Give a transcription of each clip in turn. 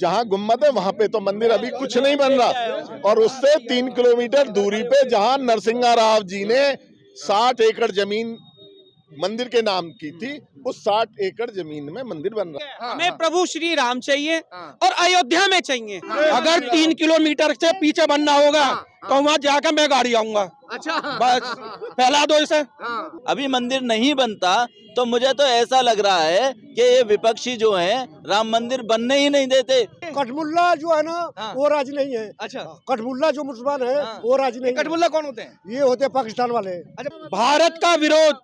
जहाँ गुम्बद है वहां पे तो मंदिर अभी कुछ नहीं बन रहा, और उससे 3 किलोमीटर दूरी पे जहाँ नरसिंहा राव जी ने 60 एकड़ जमीन मंदिर के नाम की थी, उस 60 एकड़ जमीन में मंदिर बन रहा है। हमें प्रभु श्री राम चाहिए और अयोध्या में चाहिए। अगर 3 किलोमीटर से पीछे बनना होगा तो वहाँ जाकर मैं गाड़ी आऊंगा। अच्छा, बस फैला दो इसे। अभी मंदिर नहीं बनता तो मुझे तो ऐसा लग रहा है कि ये विपक्षी जो हैं राम मंदिर बनने ही नहीं देते। कठमुल्ला जो है ना वो राजी नहीं है। अच्छा, कठमुल्ला जो मुसलमान है वो राजी नहीं है। कठमुल्ला कौन होते हैं? ये होते हैं पाकिस्तान वाले। भारत का विरोध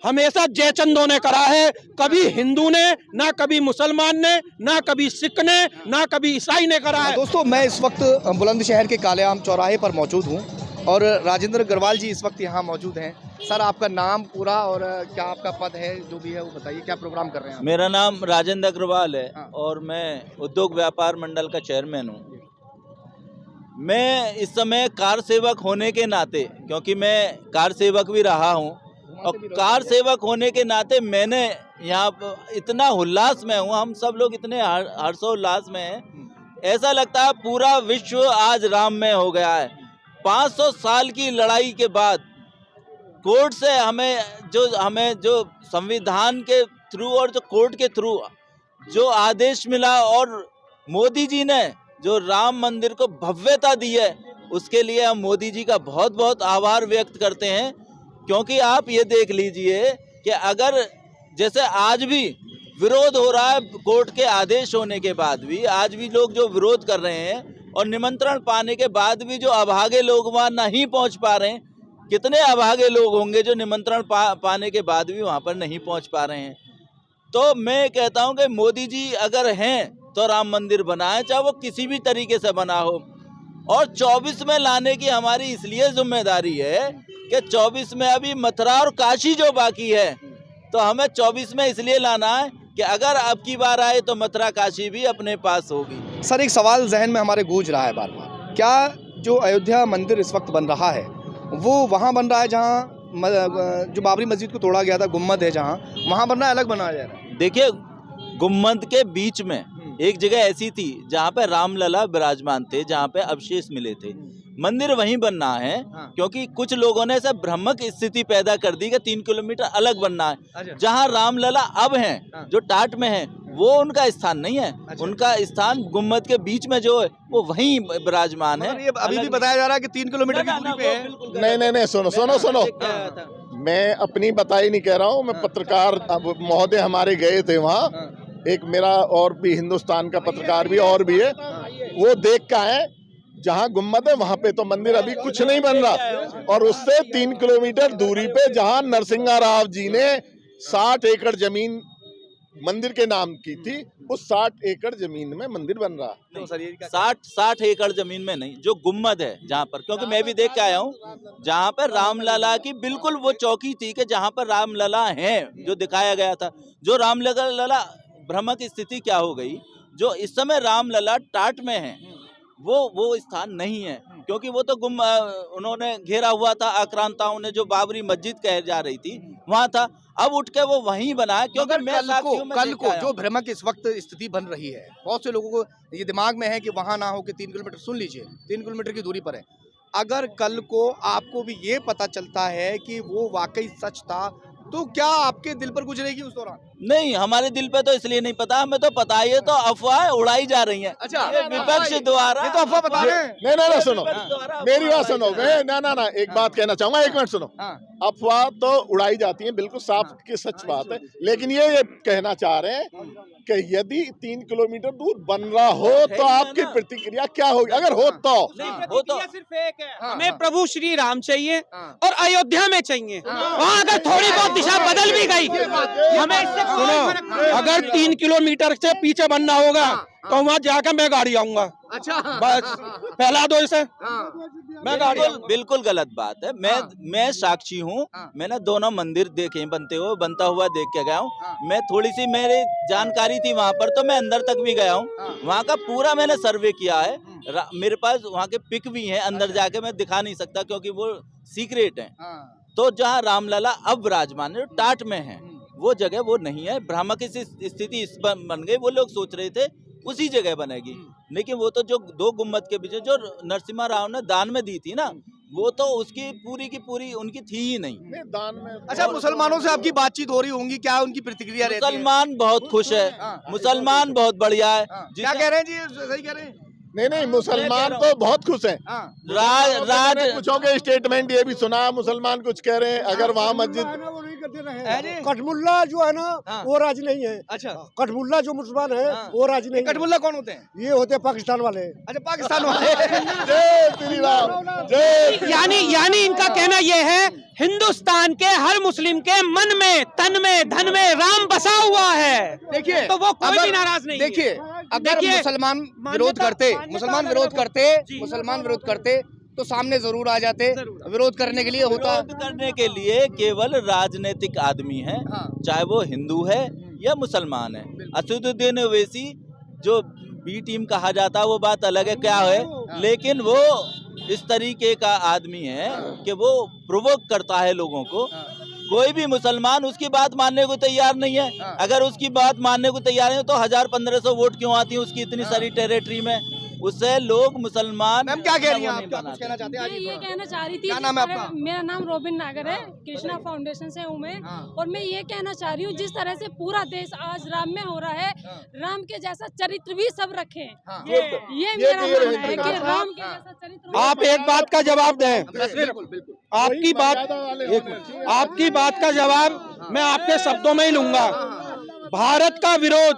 हमेशा जयचंदों ने करा है, कभी हिंदू ने, ना कभी मुसलमान ने, ना कभी सिख ने, ना कभी ईसाई ने करा है। दोस्तों, मैं इस वक्त बुलंदशहर के कालेआम चौराहे पर मौजूद हूँ और राजेंद्र अग्रवाल जी इस वक्त यहाँ मौजूद हैं। सर, आपका नाम पूरा और क्या आपका पद है, जो भी है वो बताइए, क्या प्रोग्राम कर रहे हैं आप? मेरा नाम राजेंद्र अग्रवाल है हाँ। और मैं उद्योग व्यापार मंडल का चेयरमैन हूँ। मैं इस समय कार सेवक होने के नाते, क्योंकि मैं कार सेवक भी रहा हूँ, और कार सेवक होने के नाते मैंने यहाँ पर इतना उल्लास में हूँ, हम सब लोग इतने हर्षोल्लास में हैं, ऐसा लगता है पूरा विश्व आज राममय हो गया है। 500 साल की लड़ाई के बाद कोर्ट से हमें जो संविधान के थ्रू और जो कोर्ट के थ्रू जो आदेश मिला, और मोदी जी ने जो राम मंदिर को भव्यता दी है, उसके लिए हम मोदी जी का बहुत बहुत आभार व्यक्त करते हैं। क्योंकि आप ये देख लीजिए कि अगर जैसे आज भी विरोध हो रहा है, कोर्ट के आदेश होने के बाद भी आज भी लोग जो विरोध कर रहे हैं, और निमंत्रण पाने के बाद भी जो अभागे लोग वहाँ नहीं पहुँच पा रहे हैं, कितने अभागे लोग होंगे जो निमंत्रण पाने के बाद भी वहाँ पर नहीं पहुँच पा रहे हैं। तो मैं कहता हूँ कि मोदी जी अगर हैं तो राम मंदिर बनाए, चाहे वो किसी भी तरीके से बना हो, और 24 में लाने की हमारी इसलिए जिम्मेदारी है कि 24 में अभी मथुरा और काशी जो बाकी है, तो हमें 24 में इसलिए लाना है कि अगर अब की बार आए तो मथुरा काशी भी अपने पास होगी। सर, एक सवाल जहन में हमारे गूंज रहा है बार बार, क्या जो अयोध्या मंदिर इस वक्त बन रहा है वो वहाँ बन रहा है जहाँ जो बाबरी मस्जिद को तोड़ा गया था, गुम्बद है जहाँ, वहाँ बन रहा है, अलग बनाया जा रहा है? देखिए, गुम्बद के बीच में एक जगह ऐसी थी जहाँ पे रामलला विराजमान थे, जहाँ पे अवशेष मिले थे, मंदिर वहीं बनना है। क्योंकि कुछ लोगों ने ऐसा भ्रामक स्थिति पैदा कर दी कि 3 किलोमीटर अलग बनना है। जहाँ रामलला अब हैं, जो टाट में हैं, वो उनका स्थान नहीं है। उनका स्थान गुम्बद के बीच में जो है वो वहीं विराजमान है। ये अभी भी बताया जा रहा है कि 3 किलोमीटर की दूरी पे है। नहीं, सुनो, मैं अपनी बताई नहीं कह रहा हूँ, मैं पत्रकार महोदय हमारे गए थे वहाँ, एक मेरा और भी हिंदुस्तान का पत्रकार भी और भी है, वो देख के आए जहाँ गुम्बद है वहां पे तो मंदिर अभी कुछ नहीं बन रहा, और उससे 3 किलोमीटर दूरी पे जहाँ नरसिंहा राव जी ने 60 एकड़ जमीन मंदिर के नाम की थी, उस 60 एकड़ जमीन में मंदिर बन रहा है। 60 एकड़ जमीन में नहीं, जो गुम्बद है जहाँ पर, क्योंकि मैं भी देख के आया हूँ, जहाँ पर रामलला की बिल्कुल वो चौकी थी कि जहाँ पर रामलला हैं, जो दिखाया गया था। जो रामलला भ्रमक स्थिति क्या हो गई, जो इस समय रामलला टाट में है, वो स्थान नहीं है, क्योंकि वो तो उन्होंने घेरा हुआ था, आक्रांताओं ने, जो बाबरी मस्जिद कह जा रही थी वहाँ था। अब उठ के वो वहीं बना है। क्योंकि मैं कल को जो भ्रमक इस वक्त स्थिति बन रही है, बहुत से लोगों को ये दिमाग में है कि वहाँ ना हो कि 3 किलोमीटर, सुन लीजिए, 3 किलोमीटर की दूरी पर है। अगर कल को आपको भी ये पता चलता है कि वो वाकई सच था, तो क्या आपके दिल पर गुजरेगी उस दौरान? नहीं, हमारे दिल पे तो इसलिए नहीं पता, हमें तो पता है, ये तो अफवाह उड़ाई जा रही हैं। अच्छा, विपक्ष द्वारा ये तो अफवाह बता रहे हैं। नहीं, सुनो, मेरी बात सुनो, ना एक बात कहना चाहूंगा, 1 मिनट सुनो। अफवाह तो उड़ाई जाती है, बिल्कुल साफ की सच बात है, लेकिन ये कहना चाह रहे हैं कि यदि 3 किलोमीटर दूर बन रहा हो तो आपकी प्रतिक्रिया क्या होगी? अगर हो तो सिर्फ एक है, हमें प्रभु श्री राम चाहिए और अयोध्या में चाहिए। वहाँ अगर थोड़ी बहुत दिशा बदल भी गई, हमें इससे सुनो, अगर 3 किलोमीटर से पीछे बनना होगा तो वहाँ जाकर मैं गाड़ी आऊंगा। अच्छा, बस फैला दो इसे। मैं गाड़ी बिल्कुल गलत बात है। मैं साक्षी हूँ, मैंने दोनों मंदिर देखे बनता हुआ देख के गया हूँ। मैं थोड़ी सी मेरी जानकारी थी वहाँ पर, तो मैं अंदर तक भी गया हूँ। वहाँ का पूरा मैंने सर्वे किया है, मेरे पास वहाँ के पिक भी हैं। अंदर जाके मैं दिखा नहीं सकता क्योंकि वो सीक्रेट है। तो जहाँ रामलला अब विराजमान है, टाट में है, वो जगह वो नहीं है। भ्रामक स्थिति इस बन गई। वो लोग सोच रहे थे उसी जगह बनेगी। लेकिन वो तो जो 2 गुम्बद के पीछे जो नरसिम्हा राव ने दान में दी थी ना, वो तो उसकी पूरी की पूरी उनकी थी ही नहीं। दान में अच्छा, मुसलमानों से आपकी बातचीत हो रही होंगी, क्या उनकी प्रतिक्रिया रहती है? मुसलमान बहुत खुश है, मुसलमान बहुत बढ़िया है। क्या कह रहे हैं जी, सही कह रहे हैं? नहीं, मुसलमान तो बहुत खुश हैं। राज पूछोगे स्टेटमेंट ये भी सुना, मुसलमान कुछ कह रहे हैं, अगर वहाँ मस्जिद वो नहीं करते है रहे। जी? कठमुल्ला जो है ना वो राजी नहीं है। अच्छा, कठमुल्ला जो मुसलमान है वो राजी नहीं है। कठमुल्ला कौन होते हैं? ये होते हैं पाकिस्तान वाले। अच्छा, पाकिस्तान वाले। जय श्री राम, जय यानी इनका कहना ये है, हिंदुस्तान के हर मुस्लिम के मन में, तन में, धन में राम बसा हुआ है। देखिए, तो वो कोई भी अगर- नाराज नहीं है। देखिए, अगर देखिए, मुसलमान मान्यता- विरोध करते, मान्यता मुसलमान अलग विरोध रखो। करते, जी। मुसलमान विरोध करते तो सामने जरूर आ जाते। विरोध करने के लिए होता। विरोध करने के लिए केवल राजनीतिक आदमी है, हाँ। चाहे वो हिंदू है या मुसलमान है। असदुद्दीन ओवैसी जो बी टीम कहा जाता है वो बात अलग है क्या है, लेकिन वो इस तरीके का आदमी है कि वो प्रोवोक करता है लोगों को। कोई भी मुसलमान उसकी बात मानने को तैयार नहीं है। अगर उसकी बात मानने को तैयार है तो 1000-1500 वोट क्यों आती है उसकी इतनी सारी टेरिटरी में? उससे लोग मुसलमान। मैम, क्या कह रही हैं आप? नहीं क्या कुछ बनाते। कहना चाहते हैं? मैं आइए ये थोड़ा। कहना चाह रही थी क्या कि नाम है सारे- आपका? मेरा नाम रोबिन नागर है, कृष्णा फाउंडेशन से हूँ मैं। और मैं ये कहना चाह रही हूँ, जिस तरह से पूरा देश आज राम में हो रहा है, राम के जैसा चरित्र भी सब रखें। ये मेरा मानना है कि राम के जैसा चरित्र भी- आप एक बात का जवाब दें। बिल्कुल, बिल्कुल। आपकी बात का जवाब मैं आपके शब्दों में ही लूंगा। भारत का विरोध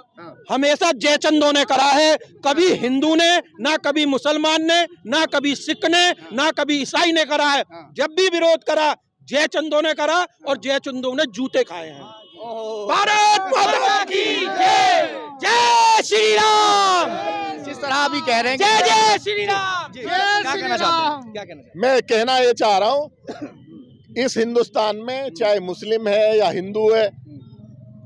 हमेशा जयचंदों ने करा है, कभी हिंदू ने, ना कभी मुसलमान ने, ना कभी सिख ने, ना कभी ईसाई ने करा है। जब भी विरोध करा जयचंदों ने करा और जयचंदों ने जूते खाए हैं। भारत माता की जय, जय श्री राम, जिस तरह अभी कह रहे हैं जय कि- जय श्री राम। जी, क्या कहना चाहते हैं? क्या कहना चाहते मैं कहना ये चाह रहा हूँ, इस हिंदुस्तान में चाहे मुस्लिम है या हिंदू है,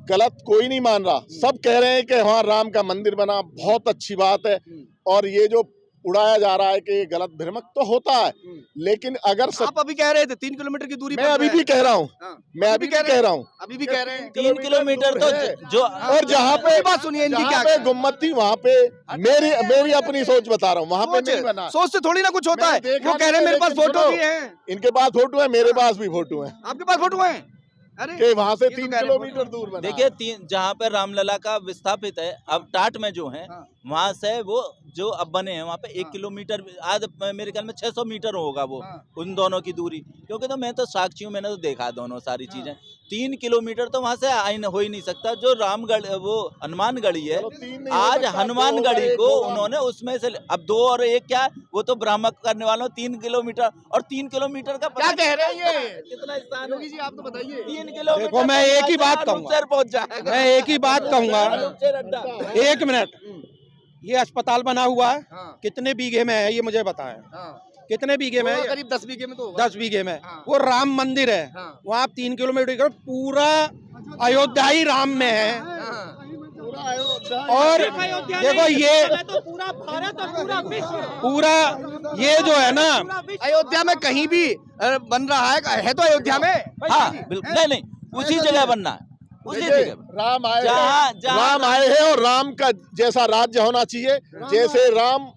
गलत कोई नहीं मान रहा। सब कह रहे हैं कि वहाँ राम का मंदिर बना, बहुत अच्छी बात है। और ये जो उड़ाया जा रहा है कि ये गलत भ्रमक तो होता है, लेकिन अगर हैं? आप अभी कह रहे थे 3 किलोमीटर की दूरी मैं पर अभी जो है। भी कह रहा हूँ, हाँ। मैं अभी भी कह रहा हूँ, अभी भी कह रहे हैं। 3 किलोमीटर तो जो और जहाँ पे बात सुनिए इनकी, जहाँ क्या पे गुम्मत थी वहाँ पे मेरी अपनी सोच बता रहा हूँ, वहाँ पे नहीं बना। सोच से थोड़ी ना कुछ होता है। मैंने देखा वो कह रहे हैं मेरे पास लेकिन फोटो सुनो, भी है। इनके पास फोटो है, मेरे पास भी फोटो है आपके पास फोटो है? अरे, कि वहाँ से ये तो 3 कह रहे हैं किलोमीटर दूर बना। देखिए जहाँ पे रामलला का विस्थापित है, अब टाट में जो है हाँ। वहाँ से वो जो अब बने हैं वहाँ पे 1 किलोमीटर आज मेरे ख्याल में 600 मीटर होगा वो, हाँ। उन दोनों की दूरी। क्योंकि तो मैं तो साक्षी हूँ, मैंने तो देखा दोनों सारी चीजें। 3 किलोमीटर तो वहाँ से हो ही नहीं सकता। जो रामगढ़ वो हनुमानगढ़ी है, चलो 3 नहीं हो आज सकता, हनुमानगढ़ी 2 को होगा। उन्होंने उसमें से अब 2 और 1 क्या, वो तो भ्रामक करने वालों 3 किलोमीटर और 3 किलोमीटर का क्या कह रहे हैं ये? कितना स्थान योगी जी, आप तो बताइए। 3 किलोमीटर। देखो, मैं एक ही बात कहूंगा। पहुंच जाएगा। मैं एक ही बात कहूंगा, आलमशेर अड्डा। 1 मिनट। ये अस्पताल बना हुआ है, हाँ। कितने बीघे में है ये मुझे बताएं। हाँ। कितने बीघे में है ये? करीब 10 बीघे में तो होगा। 10 बीघे में। हाँ। वो राम मंदिर है, हाँ। वहाँ आप 3 किलोमीटर का पूरा अयोध्या ही राम में है। हाँ। और देखो ये तो पूरा भारत और पूरा विश्व, पूरा ये जो है ना, अयोध्या में कहीं भी बन रहा है तो अयोध्या में। हाँ बिल्कुल, नहीं उसी जगह बनना है, उसी देखिए, जगह। राम आए जहाँ- हैं, जहाँ राम आए हैं और राम का जैसा राज्य होना चाहिए, जैसे राम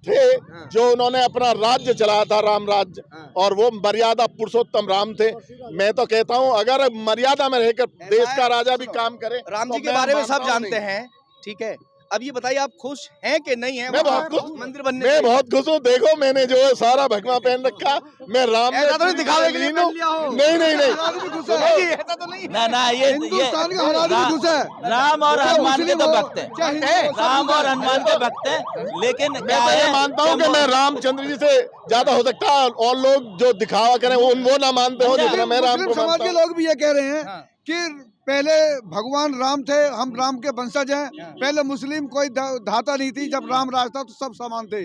थे जो उन्होंने अपना राज्य चलाया था, राम राज्य, और वो मर्यादा पुरुषोत्तम राम थे। मैं तो कहता हूँ अगर मर्यादा में रहकर देश का राजा भी काम करे, राम तो जी के मैं बारे में मानता सब हूँ जानते नहीं। हैं, ठीक है। अब ये बताइए, आप खुश हैं कि नहीं हैं? मैं वहाँ बहुत खुश, मंदिर बनने मैं से? बहुत खुश हूँ। देखो मैंने जो है सारा भगवा पहन रखा, मैं राम ऐसा तो नहीं पूरी दिखावे के लिए लीन हूँ। पहन लिया हो। नहीं नहीं नहीं नहीं, ऐसा तो नहीं है। ना ये हिंदुस्तान का हर आदमी खुश है। राम और चाहे हनुमान के मुस्लिम तो हो, भक्त हैं, चाहे हिंदू हो, सब राम खुश और है। हनुमान के भक्त हैं। लेकिन मैं क्या तो ये है मानता हूँ कि मैं रामचंद्र जी से ज्यादा हो सकता है, और लोग जो दिखावा करें वो ना मानते हो जितना मैं राम मुस्लिम को समाज मानता के हूँ। लोग भी ये कह रहे हैं हाँ। कि पहले भगवान राम थे, हम राम के वंशज हैं। पहले मुस्लिम कोई धाता नहीं थी, जब राम राज था तो सब समान थे,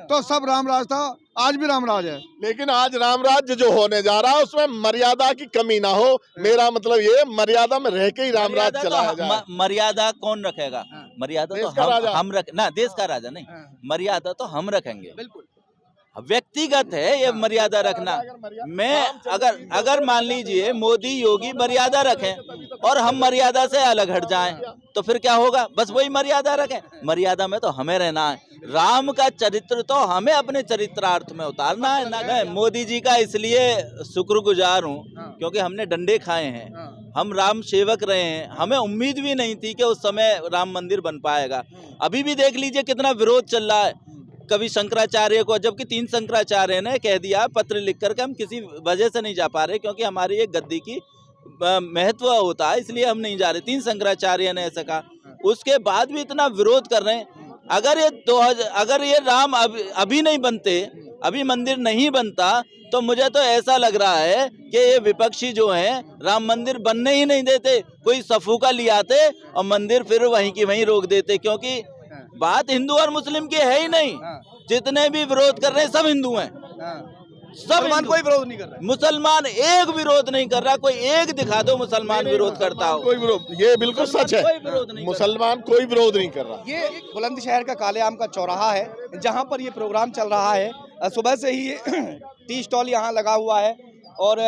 तो सब राम राज था, आज भी राम राज है। लेकिन आज राम राज्य जो होने जा रहा है उसमें मर्यादा की कमी ना हो। मेरा मतलब ये मर्यादा में रह के ही राम राज्य चलाया जाए। मर्यादा कौन रखेगा? मर्यादा देश तो का राजा। हम रख ना, देश का राजा नहीं, मर्यादा तो हम रखेंगे। बिल्कुल। व्यक्तिगत है ये मर्यादा रखना। मैं अगर मान लीजिए मोदी योगी मर्यादा रखें और हम मर्यादा से अलग हट जाएं तो फिर क्या होगा? बस वही मर्यादा रखें। मर्यादा में तो हमें रहना है। राम का चरित्र तो हमें अपने चरित्रार्थ में उतारना है ना। मैं मोदी जी का इसलिए शुक्रगुजार हूँ क्योंकि हमने डंडे खाए हैं, हम राम सेवक रहे हैं। हमें उम्मीद भी नहीं थी कि उस समय राम मंदिर बन पाएगा। अभी भी देख लीजिए कितना विरोध चल रहा है। कभी शंकराचार्य को, जबकि 3 शंकराचार्य ने कह दिया पत्र लिख करके हम किसी वजह से नहीं जा पा रहे क्योंकि हमारी एक गद्दी की महत्व होता है, इसलिए हम नहीं जा रहे। 3 शंकराचार्य ने ऐसा कहा, उसके बाद भी इतना विरोध कर रहे हैं। अगर ये राम अभी नहीं बनते, अभी मंदिर नहीं बनता तो मुझे तो ऐसा लग रहा है कि ये विपक्षी जो हैं राम मंदिर बनने ही नहीं देते। कोई सफू का ले आते और मंदिर फिर वहीं की वहीं रोक देते, क्योंकि बात हिंदू और मुस्लिम की है ही नहीं। जितने भी विरोध कर रहे हैं सब हिंदू हैं, सब मुसलमान कोई विरोध नहीं कर रहा। मुसलमान एक विरोध नहीं कर रहा। कोई एक दिखा दो मुसलमान विरोध करता हो। कोई विरोध, ये बिल्कुल सच है, कोई विरोध नहीं, मुसलमान कोई विरोध नहीं कर रहा। ये बुलंदशहर का काले आम का चौराहा है जहाँ पर ये प्रोग्राम चल रहा है। सुबह से ही टी स्टॉल यहाँ लगा हुआ है और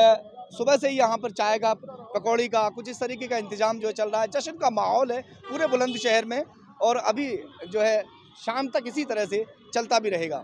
सुबह से ही यहाँ पर चाय का, पकौड़ी का, कुछ इस तरीके का इंतजाम जो चल रहा है। जश्न का माहौल है पूरे बुलंदशहर में और अभी जो है शाम तक इसी तरह से चलता भी रहेगा।